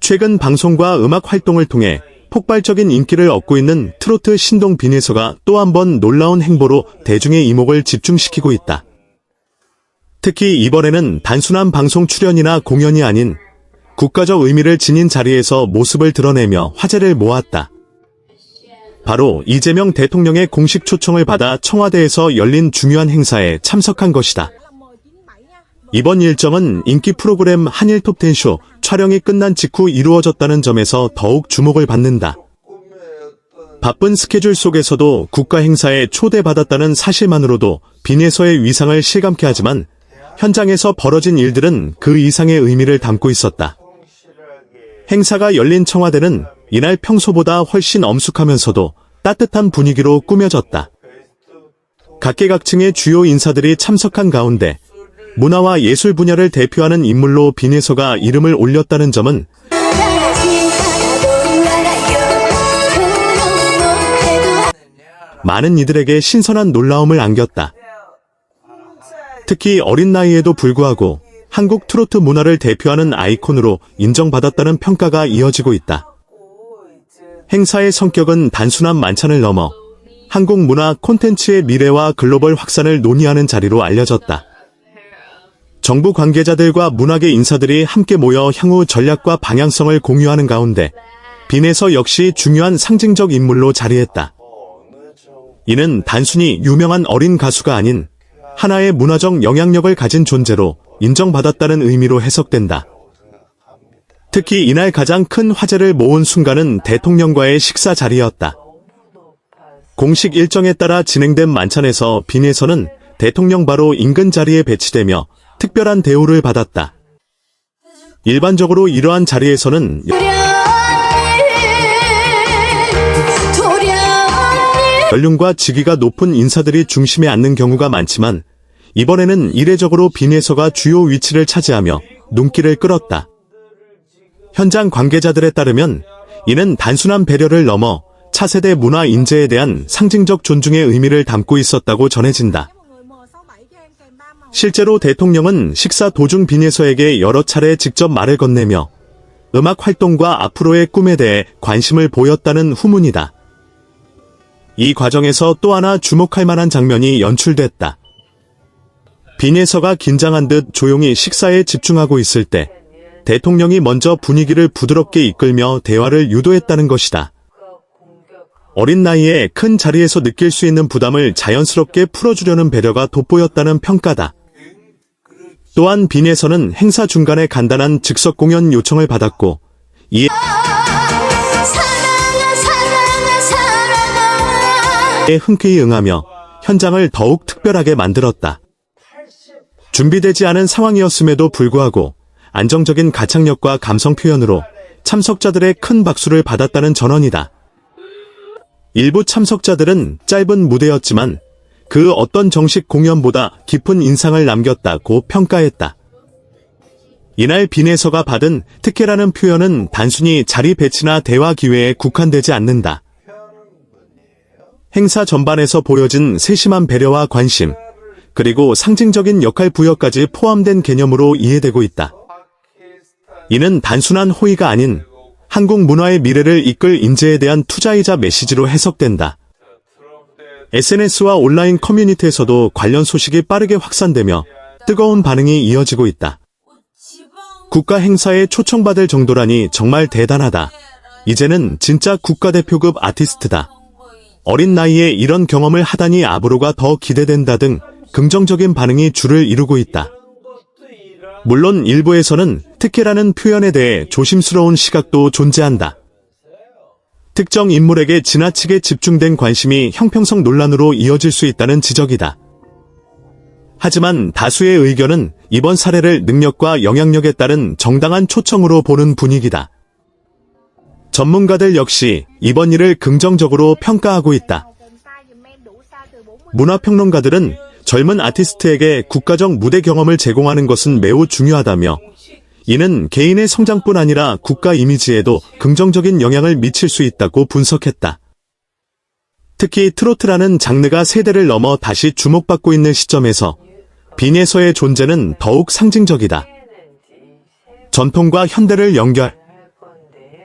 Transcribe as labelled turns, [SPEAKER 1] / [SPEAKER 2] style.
[SPEAKER 1] 최근 방송과 음악 활동을 통해 폭발적인 인기를 얻고 있는 트로트 신동 빈에서가 또 한 번 놀라운 행보로 대중의 이목을 집중시키고 있다. 특히 이번에는 단순한 방송 출연이나 공연이 아닌 국가적 의미를 지닌 자리에서 모습을 드러내며 화제를 모았다. 바로 이재명 대통령의 공식 초청을 받아 청와대에서 열린 중요한 행사에 참석한 것이다. 이번 일정은 인기 프로그램 한일 톱10쇼 촬영이 끝난 직후 이루어졌다는 점에서 더욱 주목을 받는다. 바쁜 스케줄 속에서도 국가 행사에 초대받았다는 사실만으로도 빈에서의 위상을 실감케 하지만 현장에서 벌어진 일들은 그 이상의 의미를 담고 있었다. 행사가 열린 청와대는 이날 평소보다 훨씬 엄숙하면서도 따뜻한 분위기로 꾸며졌다. 각계각층의 주요 인사들이 참석한 가운데 문화와 예술 분야를 대표하는 인물로 빈에서가 이름을 올렸다는 점은 많은 이들에게 신선한 놀라움을 안겼다. 특히 어린 나이에도 불구하고 한국 트로트 문화를 대표하는 아이콘으로 인정받았다는 평가가 이어지고 있다. 행사의 성격은 단순한 만찬을 넘어 한국 문화 콘텐츠의 미래와 글로벌 확산을 논의하는 자리로 알려졌다. 정부 관계자들과 문화계 인사들이 함께 모여 향후 전략과 방향성을 공유하는 가운데 빈에서 역시 중요한 상징적 인물로 자리했다. 이는 단순히 유명한 어린 가수가 아닌 하나의 문화적 영향력을 가진 존재로 인정받았다는 의미로 해석된다. 특히 이날 가장 큰 화제를 모은 순간은 대통령과의 식사 자리였다. 공식 일정에 따라 진행된 만찬에서 빈에서는 대통령 바로 인근 자리에 배치되며 특별한 대우를 받았다. 일반적으로 이러한 자리에서는 연륜과 직위가 높은 인사들이 중심에 앉는 경우가 많지만 이번에는 이례적으로 빈에서가 주요 위치를 차지하며 눈길을 끌었다. 현장 관계자들에 따르면 이는 단순한 배려를 넘어 차세대 문화 인재에 대한 상징적 존중의 의미를 담고 있었다고 전해진다. 실제로 대통령은 식사 도중 빈에서에게 여러 차례 직접 말을 건네며 음악 활동과 앞으로의 꿈에 대해 관심을 보였다는 후문이다. 이 과정에서 또 하나 주목할 만한 장면이 연출됐다. 빈에서가 긴장한 듯 조용히 식사에 집중하고 있을 때 대통령이 먼저 분위기를 부드럽게 이끌며 대화를 유도했다는 것이다. 어린 나이에 큰 자리에서 느낄 수 있는 부담을 자연스럽게 풀어주려는 배려가 돋보였다는 평가다. 또한 빈에서는 행사 중간에 간단한 즉석 공연 요청을 받았고 이에 흔쾌히 응하며 현장을 더욱 특별하게 만들었다. 준비되지 않은 상황이었음에도 불구하고 안정적인 가창력과 감성 표현으로 참석자들의 큰 박수를 받았다는 전언이다. 일부 참석자들은 짧은 무대였지만 그 어떤 정식 공연보다 깊은 인상을 남겼다고 평가했다. 이날 빈에서가 받은 특혜라는 표현은 단순히 자리 배치나 대화 기회에 국한되지 않는다. 행사 전반에서 보여진 세심한 배려와 관심, 그리고 상징적인 역할 부여까지 포함된 개념으로 이해되고 있다. 이는 단순한 호의가 아닌 한국 문화의 미래를 이끌 인재에 대한 투자이자 메시지로 해석된다. SNS와 온라인 커뮤니티에서도 관련 소식이 빠르게 확산되며 뜨거운 반응이 이어지고 있다. 국가 행사에 초청받을 정도라니 정말 대단하다. 이제는 진짜 국가대표급 아티스트다. 어린 나이에 이런 경험을 하다니 앞으로가 더 기대된다 등 긍정적인 반응이 줄을 이루고 있다. 물론 일부에서는 특혜라는 표현에 대해 조심스러운 시각도 존재한다. 특정 인물에게 지나치게 집중된 관심이 형평성 논란으로 이어질 수 있다는 지적이다. 하지만 다수의 의견은 이번 사례를 능력과 영향력에 따른 정당한 초청으로 보는 분위기다. 전문가들 역시 이번 일을 긍정적으로 평가하고 있다. 문화평론가들은 젊은 아티스트에게 국가적 무대 경험을 제공하는 것은 매우 중요하다며 이는 개인의 성장뿐 아니라 국가 이미지에도 긍정적인 영향을 미칠 수 있다고 분석했다. 특히 트로트라는 장르가 세대를 넘어 다시 주목받고 있는 시점에서 빈에서의 존재는 더욱 상징적이다. 전통과 현대를 연결,